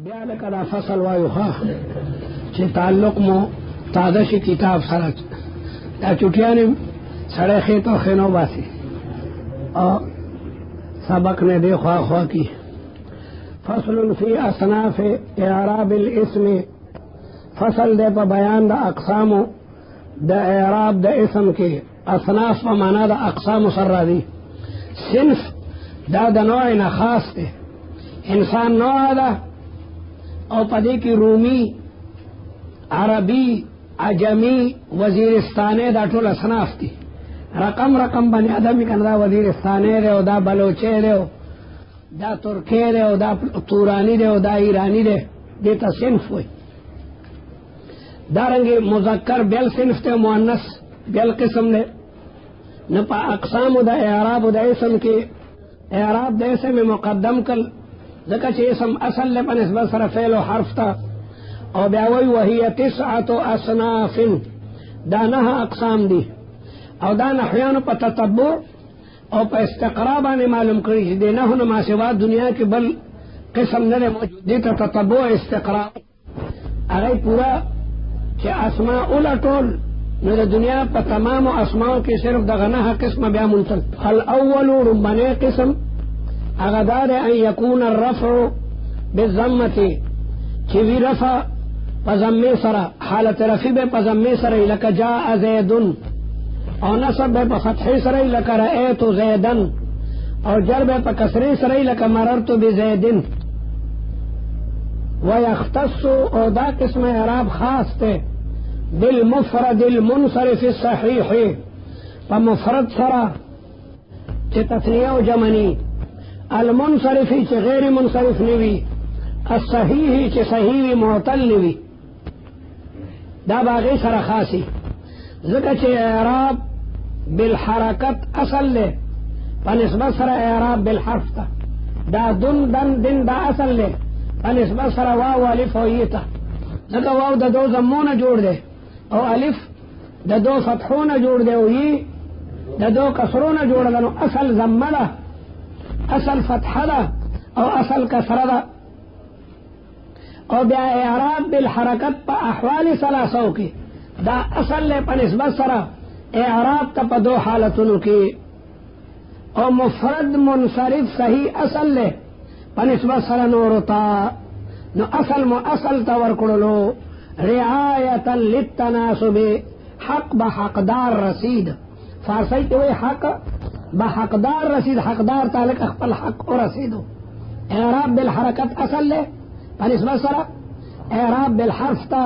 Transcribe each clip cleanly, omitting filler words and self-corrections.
بیا لکه دا فصل وایو ښه چې تعلق مو تازه شي کتاب سره دا چوټیانې سړی خېټو خینو باسي او سبق نے دے خواہ خواہ کی فصل فی اصناف اعراب الاسم فصل دے پا بیان دا اقسام دا اعراب دا اسم کے اصناف پا مانا دا اقسام سر دی صنف دا دا نوع خاص دے انسان نوع دا او پدے کی رومی عربی عجمی وزیرستانی دا ٹول اصناف دی رقم رقم بنی آدمی کن دا وزیرستانی دے او دا بلوچے دے او دا ترکی دے او دا تورانی دے او دا ایرانی دے دیتا صنف ہوئی دارنگی مذکر بیل صنف دے مؤنث بیل قسم دے نپا اقسام دا اعراب دا اسم کی اعراب دا اسم مقدم کل ذکر چی اسم اصل لے پا نسبت سر فعل و حرف تا او بیاوی وحی تسعت اصناف دا نها اقسام دی او دا نحویانو پا تتبع او پا استقرابانی معلوم کری دی نحو نما سوا دنیا کی بل قسم نرے موجود دیتا تتبع استقراب اگئی پورا چی اسماء اولٹول نو دنیا پا تمام اسماء کی صرف دا غناها قسم بیا منتل الاول رمبنے قسم اغدار ان یکون الرفع بالضمتی چی وی رفع پا ضمی سرا حالت رفع بے پا ضمی سرا لکا جاء زیدن اور نصب بے پا فتحی سرائی لکا رأیت زیدن اور جر بے پا کسری سرائی لکا مررت بزیدن ویختص او دا قسم اعراب خاص تے بالمفرد المنصرف الصحیح پا مفرد سرا چی تثنیہ و جمنی المنصرفی چی غیر منصرف نوی الصحیحی چی صحیحی معتل نوی دا باغی سرا خاصی ذکر چی اعراب بالحرکت اصل لے پنسبت سر اعراب بالحرف تا دا دن دا اصل لے پنسبت سر واو الف ہوئیتا ذکر واو دا دو زمون جوڑ دے او الف دا دو فتحون جوڑ دے او یہ دا دو کسرون جوڑ دے اصل زمدہ اصل فتح دا او اصل کسر دا او بیا اعراب بالحرکت پا احوال سلاسو کی دا اصل لے پا نسبت سرا اعراب تا پا دو حالتنو کی او مفرد منصرف صحیح اصل لے پا نسبت سرا نورتا نو اصل تا ورکڑلو رعایتا للتناسب حق بحقدار رسید فارسی کے وی حق بحقدار رسید حقدار تعلق اخپل حق و رسیدو اعراب بالحرکت اصل لے پا نسبت سرا اعراب بالحرف تا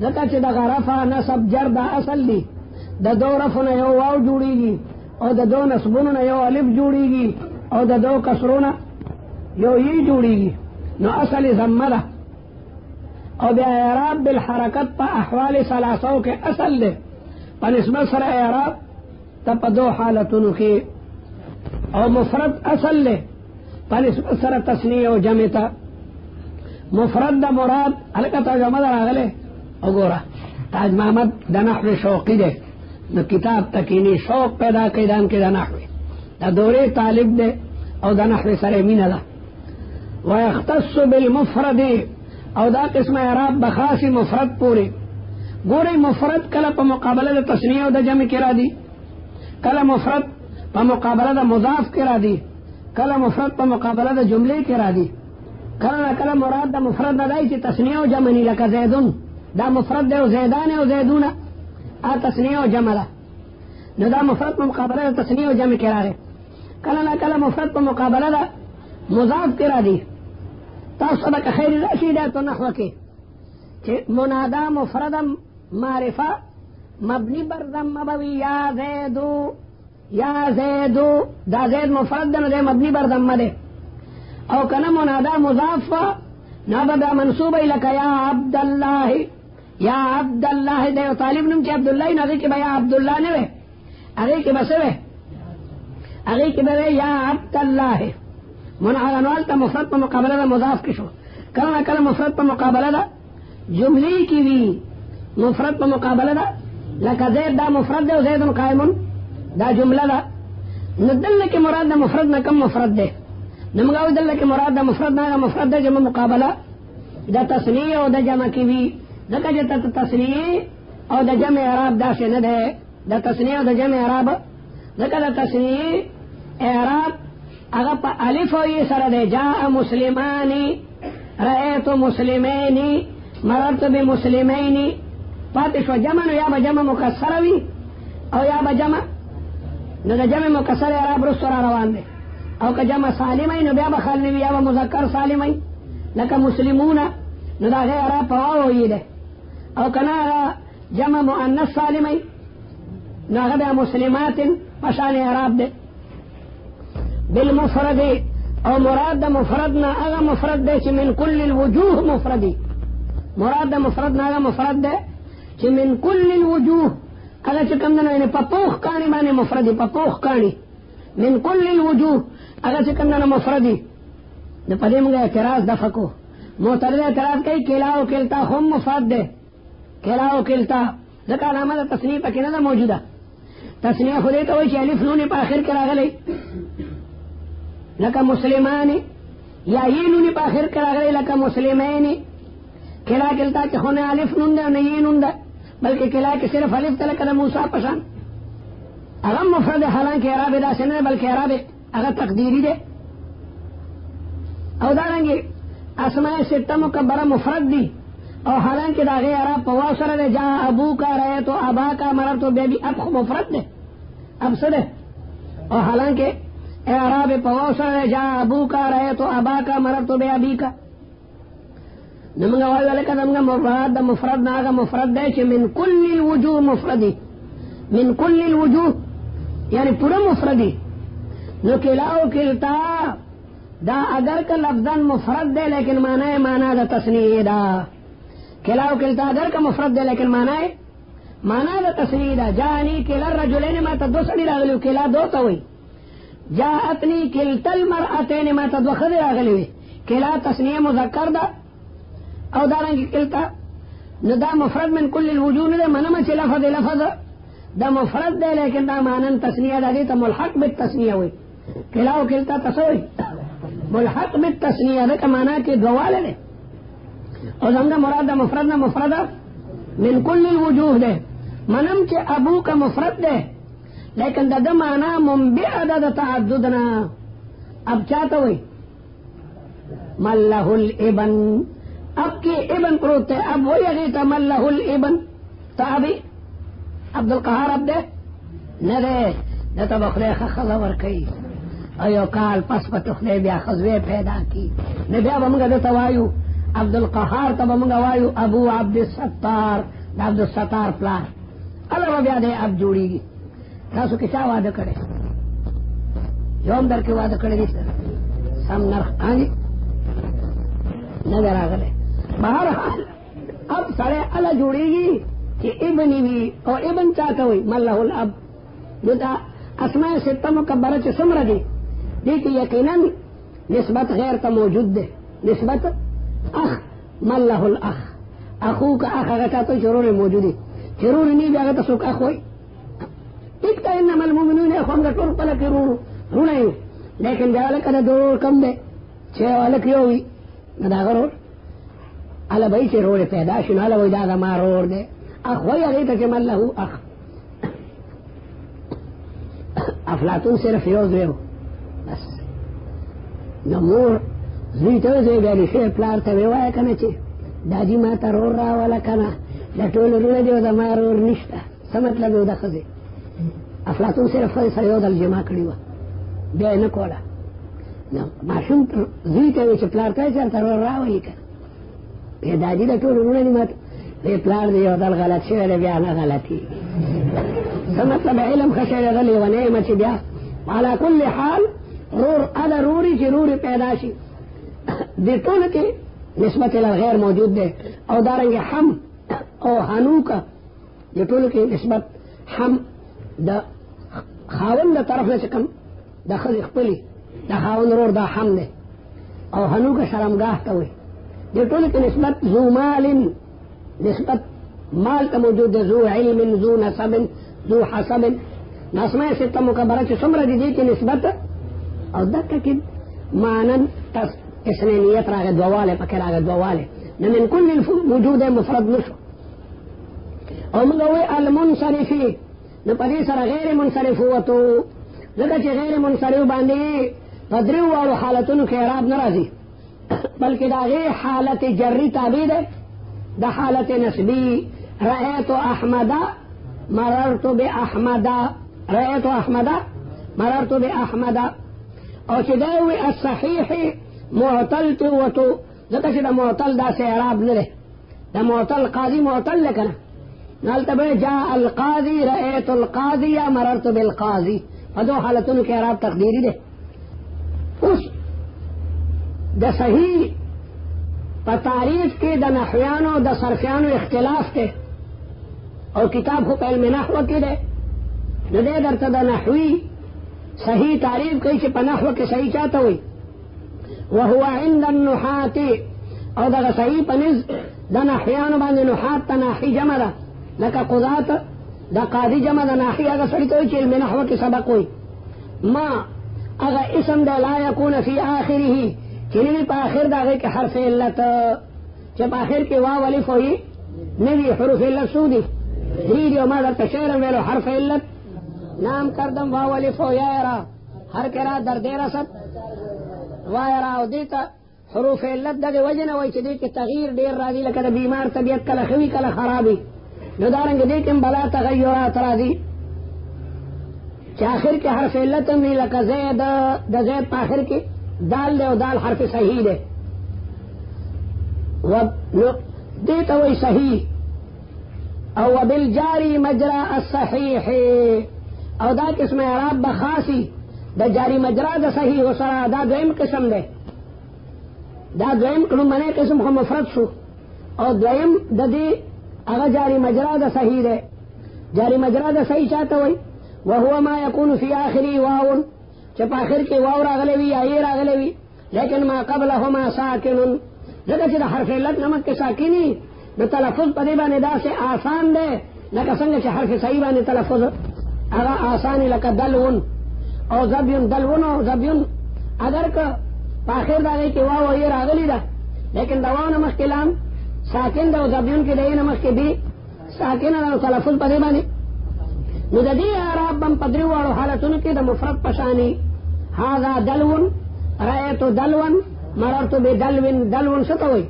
ذکر چی دا رفع نصب جر دا اصل دی دا دو رفعنا یو واو جوڑی گی او دا دو نصبوننا یو الف جوڑی گی او دا دو کسرونا یو یہ جوڑی گی نو اصل زمدہ او بیا اعراب بالحرکت پا احوال سلاسو کے اصل دے پا نسبت سر اعراب تا پا دو حالتنو کی او مفرد اصل لے پا نسبت سر تسنیہ و جمعتا مفرد دا مراد حلقتا جمع دا راغلے اگورا تاج محمد دا نحو شوقی دے دا کتاب تکینی شوق پیدا کیدان کے دا نحوی دا دورے طالب دے او دا نحو سرمین دا ویختص بالمفرد او دا قسم اعراب بخاصی مفرد پوری گوری مفرد کلا پا مقابلہ دا تسنیہ و دا جمع کرا دی کلا مفرد پا مقابلہ دا مضاف کرا دی کلا مفرد پا مقابلہ دا جملے کرا دی کلا مراد دا مفرد دا دائی چی تسنیہ و جمع نی لکا زیدن دا مفرد دے و زیدان و زیدون آ تسنیہ و جمع دا نو دا مفرد پا مقابلہ دا تسنیہ و جمع کرا رہے کلا مفرد پا مقابلہ دا مضاف کرا دی تا صدق خیر رشید ہے تو نحو کے منادا مفرد معرفہ مبنی بر ضم مبوی یا زیدو دا زید مفرد دے مبنی بر ضم دے او کنا منادا مضاف نابا دا منصوب لکا یا عبداللہ دے طالب نم چی عبداللہ نو کی با یا عبداللہ نوے اگئی کی بسوے اگئی کی بوے یا عبداللہ منعانوال تا مفرد پا مقابلہ دا مضاف کشو کلا مفرد پا مقابلہ دا جملی کی وی مفرد پا مقابلہ دا لکا زید دا مفرد دے و زیدن قائمن دا جملہ دا ندل کی مراد دا مفرد نکم مفرد دے نمگاوی دل کی مراد دا مفرد نا مفرد دے جمع مقابلہ دا تسنیه او دا جمع کی وی ځکه چې تسنیه او دا جمع اعراب داسې نه ده. دا تسنیه او دا جمع اعراب ځکه دا تسنیه اعراب هغه په الف او ی سره ده. جاء مسلمانی، رأیت مسلمین، مررت بمسلمین. پاتې شو جمع، نو یا به جمع مکسره وي او یا به جمع، نو دا جمع مکسر اعراب رسو را روان ده. او که جمع سالمی نو بیا به خالنی وي، یا به مذکر سالمی لکه مسلمون، نو دا غیر اعراب په واو وی ده. او که نه جمع مؤنث سالمی نو هغه بیا مسلمات پشان اعراب ده. بالمفرد او مراد د مفرد نه هغه مفرد ده چې من کل الوجوه مفردی. مراد د مفرد نه هغه مفرد ده چې من کل الوجوه هغه چې کوم نه په پوخ کانی باندې مفردی، په پوخ کانی من کل الوجوه هغه چې کوم نه مفردی. د پدې موږ اعتراض دفع کو. معترض اعتراض کوي کلا او کلتا هم مفرد ده. کلا او کلتا ځکه علامه د تسنیه پکې نه ده موجوده. تسنیه خو دې ته وایي چې الف نون په آخر کې راغلی، لکه مسلمان، یا یې نون په آخر کې راغلی لکه مسلمین. کلا کلتا چې خو نه الف نون ده نه یې نون ده، بلکہ کلا کہ صرف الف تلک دا موسیٰ پشان اغم مفرد، حالانکہ اعراب دا سنے بلکہ اعراب اگر تقدیری دے. او دارنگی اسماء ستہ مکبرہ مفرد دی، او حالانکہ دا غیر اعراب پواو سر دے. جا ابو کا رہے تو ابا کا مرر تو بے بھی اب مفرد دے، اب سدے. او حالانکہ اعراب پواو سر دے. جا ابو کا رہے تو ابا کا مرر تو بے ابی کا. نمگا وایو لکه دمگا مراد دا مفرد ناغا مفرد دے چی من کل الوجوه مفردی، من کل الوجوه یعنی پورا مفردی. نو کلاو کلتا دا اگر کا لفظاً مفرد دے لیکن معنی معنی دا تصنیع دا. کلاو کلتا اگر کا مفرد دے لیکن معنی دا تصنیع دا. جانی کلا الرجلین ما تا دو سڑی راغلیو، کلا دو تا ہوئی. جاعتنی کلتا المرأتین ما تا دو خد راغلیوی، کلا تصنیع مذکر دا. او دارنگی کلتا نو دا مفرد من کل الوجوه نو دا منما چی لفظ دا مفرد دے لیکن دا مانن تسنیہ دا دیتا ملحق بالتسنیہ ہوئی. کلاو کلتا تسوئی ملحق بالتسنیہ دا کا مانا کی دوالے دے. او زمگا مراد دا مفرد نا مفرد من کل الوجوه دے. منم چی ابو کا مفرد دے لیکن دا مانا منبع دا تعددنا. اب چاہتا ہوئی ملہ الابن، اب کی ابن پروت ہے. اب وہی اگیتا ملہ الابن تو ابھی عبدالقہار اب دے نہ دے نتا بخلے خخضور کئی ایو کال پس پتخلے بیا خضوے پیدا کی نہ بیا بمگا دتا وایو عبدالقہار تا بمگا وایو ابو عبدالستار دا عبدالستار پلار. اللہ بیا دے اب جوڑی گی. تاسو کچا وعدہ کرے یوم در کے وعدہ کرے گی سم نرخ آنگی نظر آگلے. بہرحال اب سڑے اللہ جوڑی گی کہ ابنی بھی اور ابن چاہتا ہوئی ملہ الاب جو دا اسماء ستہ مکبرہ چی سمرہ دی دیکھ یقیناً نسبت غیر تا موجود دے. نسبت اخ ملہ الاخ، اخو کا اخ اگر چاہتا ہوئی شرور موجودی، شرور نہیں بھی اگر تسوک اخ ہوئی. ایک تا انما المومنون اخوان کا طور پلک رونا ہی، لیکن بیالک دا دور کم دے چھے والک یو ہوئی ندا غرور علا بھائی سے روڑ پیدا شنو علا وی دادا ما روڑ دے اخ وی اغیتا کہ من لہو اخ. افلاطون صرف یو دویو بس نمور زویتو زوی بیانی شیر پلار تا ویوایا کنا چی دادی ما تا روڑ را والا کنا دا طول روڑ دیو دا ما روڑ نشتا سمت لگو دا خزی. افلاطون صرف خزی سر یو دل جمع کریوا بیا نکولا معشوم زویتو وی چی پلار تا چر تا روڑ را والی کنا بیا دادی دا طول روڑ دی بے پلار دی یو دل غلط شوی دی بیا نا غلطی سمطلب علم خشوی غلی و نعمت بیا. علا کل حال رور ادا روری چی روری پیدا شی دی طول کی نسبت الغیر موجود دے. او دارنگی حم او حنو کا دی طول کی نسبت حم دا خاون دا طرف نسکم دا خز اخپلی دا خاون رور دا حم دے. او حنو کا شرمگاہ تاوی دی طول کی نسبت ذو مال، نسبت مال تا موجود ہے. ذو علم، ذو نسب، ذو حسب. ناسماء ستہ مکبرہ چی سمرہ دی کی نسبت اور دکا کی مانن اس نے نیت راگے دوالے پکر آگے دوالے من کل وجود مفرد نشو. او منگا ہوئے المنصرفی نو پدی سر غیر منصرف ہوتو ذکر چی غیر منصرف باندی پدریو والو حالتونو کے اعراب نرازی بلکہ دا غیر حالت جری تابید ہے دا حالت نسبی. رأیت احمدا مررت باحمدا رأیت احمدا مررت باحمدا. او چی داوی الصحیح معتل توتو ذکر چی دا معتل دا سے اعراب نرے دا معتل قاضی معتل لکنا نالتبه جاء القاضی رأیت القاضی یا مررت بالقاضی فدو حالتونو کے اعراب تقدیری دے. اس دا صحیح پا تعریف کے دا نحویانو دا صرفیانو اختلاف کے اور کتاب کو علم نحو کی دے ندے در تا دا نحوی صحیح تعریف کئی چی پا نحو کے صحیح چاہتا ہوئی وہو عند النحاتی اور دا صحیح پا نز دا نحویانو باندے نحات تا ناحی جمع دا لکا قضات دا قاضی جمع دا ناحی اگا سڑیتا ہوئی چی علم نحو کی سبق ہوئی ما اگا اسم دا لا یکون فی آخری ہی چنی پا آخر دا غیر کے حرف علت چپ آخر کے واو الف ہوئی نوی حروف علت سودی دریدی و مادر تشیر ویلو حرف علت نام کردم واو الف ہو یا ہر کرا در دیر ست وایرا و دیتا حروف علت دا دے وجن وی چی دے کے تغییر دیر را دی لکا دا بیمار طبیعت کل خوی کل خرابی نو دارنگ دیکن بلا تغیرات را دی چی آخر کے حرف علت میں لکا زید دا زید پا آخر کے دال دے و دال حرف صحیح دے دیتا وی صحیح او بالجاری مجرى الصحیح او دا قسم اعراب بخاصی دا جاری مجرا دا صحیح و سرا دا دویم قسم دے دا دویم کلمنے قسم کو مفرد شو اور دویم دا دی اغا جاری مجرا دا صحیح دے. جاری مجرا دا صحیح چاہتا ہوئی وہو ما یکون فی آخری واون چپ آخر کی واو راغلوی یا یہ راغلوی لیکن ما قبلہما ساکنن جگہ چی دا حرف علت نمک کے ساکنی دا تلفظ پدی بانے دا سے آسان دے لکا سنگ چی حرف صحیح بانے تلفظ اگا آسانی لکا دلون او زبیون دلون او زبیون اگر کا پاخر دا گئی کہ واو یہ راغلی دا لیکن دا واو نمک کے لام ساکن دا او زبیون کی دئی نمک کے بھی ساکن دا تلفظ پدی بانے نو دا دی اعراب بم پدری وارو حالتون کی دا مفرد پشانی هذا دلون رأیتو دلون مررتو بدلون دلون ستوئی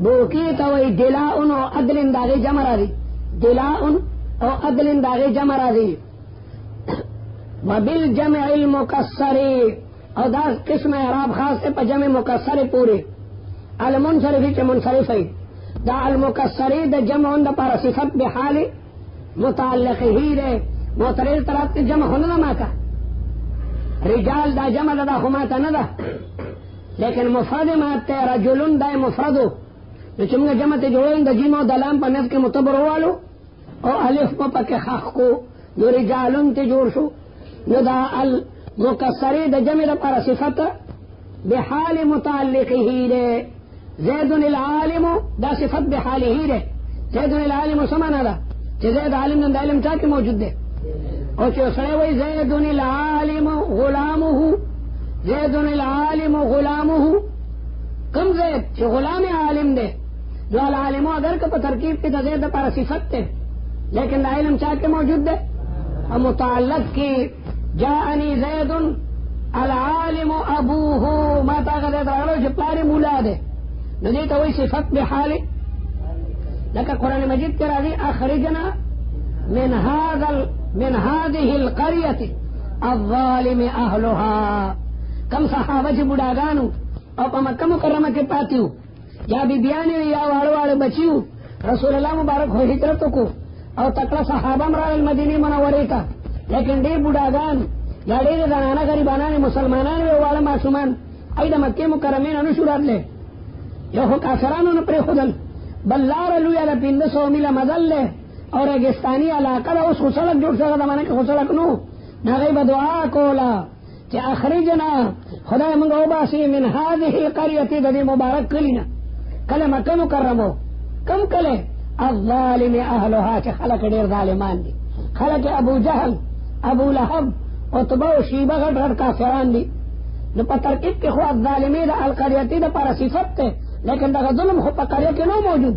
بوکی توئی دلاؤن او عدلن داغی جمع را دی دلاؤن او عدلن داغی جمع را دی وبالجمع المکسری او دا قسم اعراب خاص ہے پا جمع مکسر پورے المنصرفی چا منصرفی دا المکسری دا جمع دا پارا صفت بحال متعلق ہی دے معترض طرف کے جمع ہونا دا ماتا رجال دا جمع دا خماتا ندا لیکن مفرد ماتے رجلن دا مفردو نو چمگا جمع تے جوڑن دا جیمو دلام پا نفس کے متبر والو او الف پا کے خاق کو نو رجالن تے جوڑ شو نو دا المکسری دا جمع دا پارا صفت بحال متعلق ہی دے زید العالم دا صفت بحال ہی دے زید العالم سمانا دا چی زید عالم دا علم چاہ کے موجود دے اور چی اسرے وی زید العالم غلامہ زید العالم غلامہ کم زید چی غلام عالم دے جو العالمو اگر کہ ترکیب کی دا زید پارا صفت تے لیکن دا علم چاہ کے موجود دے اور متعلق کی جاءنی زید العالم ابوہ ما تاغ زید رغلو چی پلاری مولا دے ندیتا وی صفت بحالی لکہ قرآن مجید کے راضی اخرجنا من هذه القرية الظالم اهلها کم صحابہ چی بڑاگانو او پا مکہ مکرمہ کے پاتیو یا بی بیانی یا وارو بچیو رسول اللہ مبارک ہو ہجرتو کو او تکڑا صحابہ مرال المدینی منوری تا لیکن دی بڑاگان یا دی زنانا غریبانان مسلمانان وی والا معصومان ایدہ مکہ مکرمین انو شورات لے یا ہو کافرانو نپری خودل بلار لویا لپند سو میلا مدل لے اور ریگستانی علاقہ دا اس خسلک جوڑ سکتا دا مانا کہ خسلک نو نغیب دعا کولا چی اخرجنا خدا منگا باسی من هذه القریتی دا دی مبارک کلینا کل مکہ مکرمو کم کلے الظالم اہلوها چی خلق دیر ظالمان دی خلق ابو جہل ابو لہب عطبہ و شیبہ غٹ غٹ کافران دی نو پا ترکیب کی خواہ الظالمی دا القریتی دا پارا صفت تے لیکن دا ظلم خو پا قریہ کے نو موجود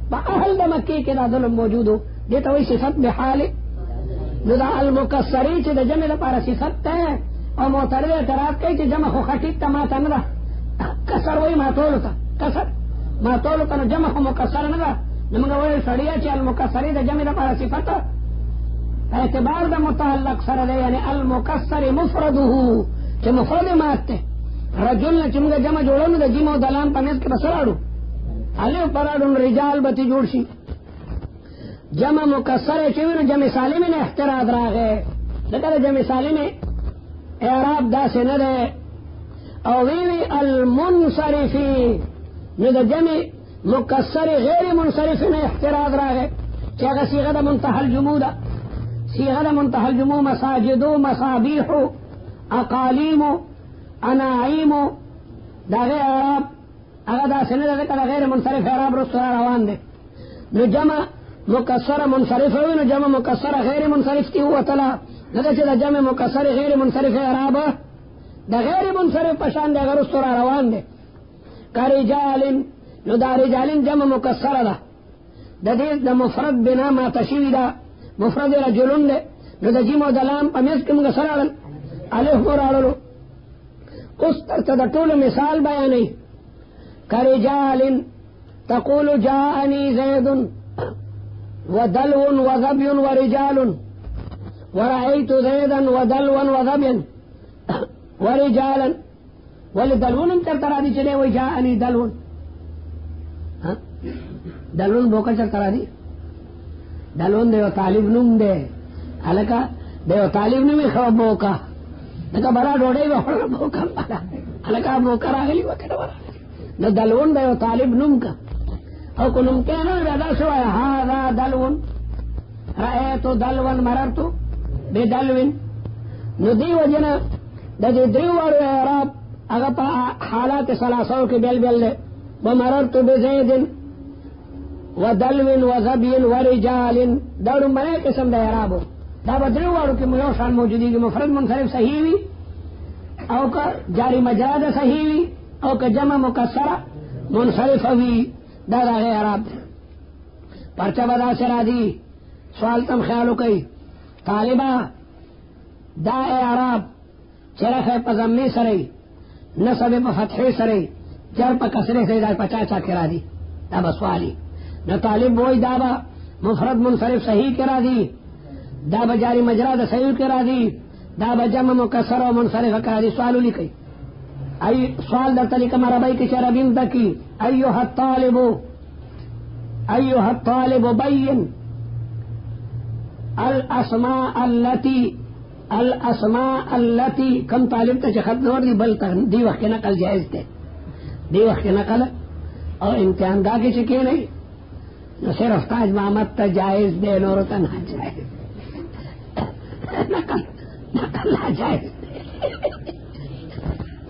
با اہل دا مکی کے دا ظلم موجود ہو دیتا ہوئی صفت بحال نو دا المکسری چی دا جمع دا پارا صفت تے اور معترض اعتراض کئی چی جمع خو خطیب تا ماتا ندا کسر وی ماتولو تا کسر ماتولو تا نو جمع خو مکسر ندا نمگا وی سڑیا چی المکسری دا جمع دا پارا صفت اعتبار دا متعلق سر دے یعنی المکسر مفردہو چی مفرد مات تے رجل نا چمگا جمع جوڑو دا جمع دلان پمیز کے بسراڑو علیو پراڑو رجال بتی جوڑ شی جمع مکسر چوینو جمع سالمی نے احتراض راگے لیکن جمع سالمی اعراب دا سے ندے او ویوی المنصرفی نو دا جمع مکسر غیر منصرفی نے احتراض راگے چاگا سیغہ دا منتحى الجموع دا سیغہ دا منتحى الجموع مساجدو مصابیحو اقالیمو اناعیمو دا غیر اعراب اگر دا سنہ دا کدا غیر منصرف اعراب رسول روان دے نو جمع مکسر منصرف ہوئی نو جمع مکسر غیر منصرف تی ہوا تلا ندا چی دا جمع مکسر غیر منصرف اعراب دا غیر منصرف پشان دے اگر رسول روان دے کا رجالن نو دا رجالن جمع mixer the the these the مفرد بنا ما تشیوی دا مفرد رجلن دے نو دا جمع دلام پمیز کم گسرالن علیہ مرالو اس تا طول مثال بیانی کرجال تقول جاءنی زید ودلو وذبی ورجال ورأیت زیدا ودلو وذبی ورجالا ولدلون چل ترا دی چلے وی جاءنی دلون دلون بوکا چل ترا دی دلون دیو طالب نم دے حلکا دیو طالب نمی خواب بوکا نکا برا ڈوڑے بخورا بوکا برا حلکا بوکا راگلی وکڑا برا نو دلون دیو طالب نم کا او کو نم کہنا بیدا سوایا هذا دلون رأیتو دلون مررتو بے دلون نو دی وجنا دا دی دیوارو اعراب اگا پا حالات سلاسو کی بیل بیل دے ومررتو بزید ودلون وزبین ورجال دارو بنے قسم دا اعرابو دا با دیوارو کی میوشان موجودی کی مفرد منصرف صحیحوی او کا جاری مجرد صحیحوی او کا جمع مکسرہ منصرف ہوئی دا دا غیر اعراب دے پرچہ بدا سرا دی سوال تم خیالو کئی طالبہ دا اعراب چرخ پا ضمی سرئی نصب پا فتحی سرئی جر پا کسرے سے دا پچاچا کرا دی دا بسوالی نہ طالب بوئی دا با مفرد منصرف صحیح کرا دی دا با جاری مجرد صحیح کرا دی دا با جمع مکسر و منصرف کرا دی سوالو لکئی ای سوال در طریقہ مربائی کی شربین تکی ایوہ الطالب بین الاسماء اللتی کم طالب تا خط نور دی بل دی وقت نقل جائز تے دی وقت نقل اور امتحان دا کی چکے نہیں نو صرف تاج محمد تا جائز دے نور تا نا جائز نقل نا جائز دے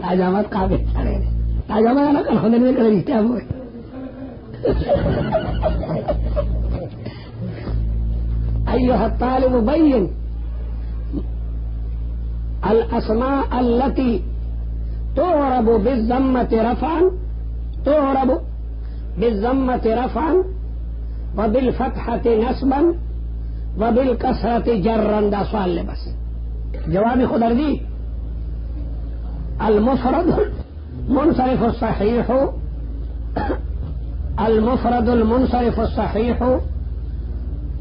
تاج احمد قابل چڑے تاج احمد نقل خود نے کر رشتہ ہوئے ایوہ الطالب بین الاسماء التي تعرب بالضمة رفعا وبالفتحة نصبا وبالكسرة جرا دا سوال لے بس جواب خدر دی المفرد المنصرف الصحيح المفرد المنصرف الصحيح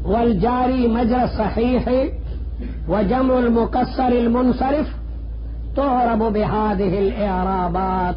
والجاري مجرى الصحيح وجمع المكسر المنصرف تعرب بهذه الإعرابات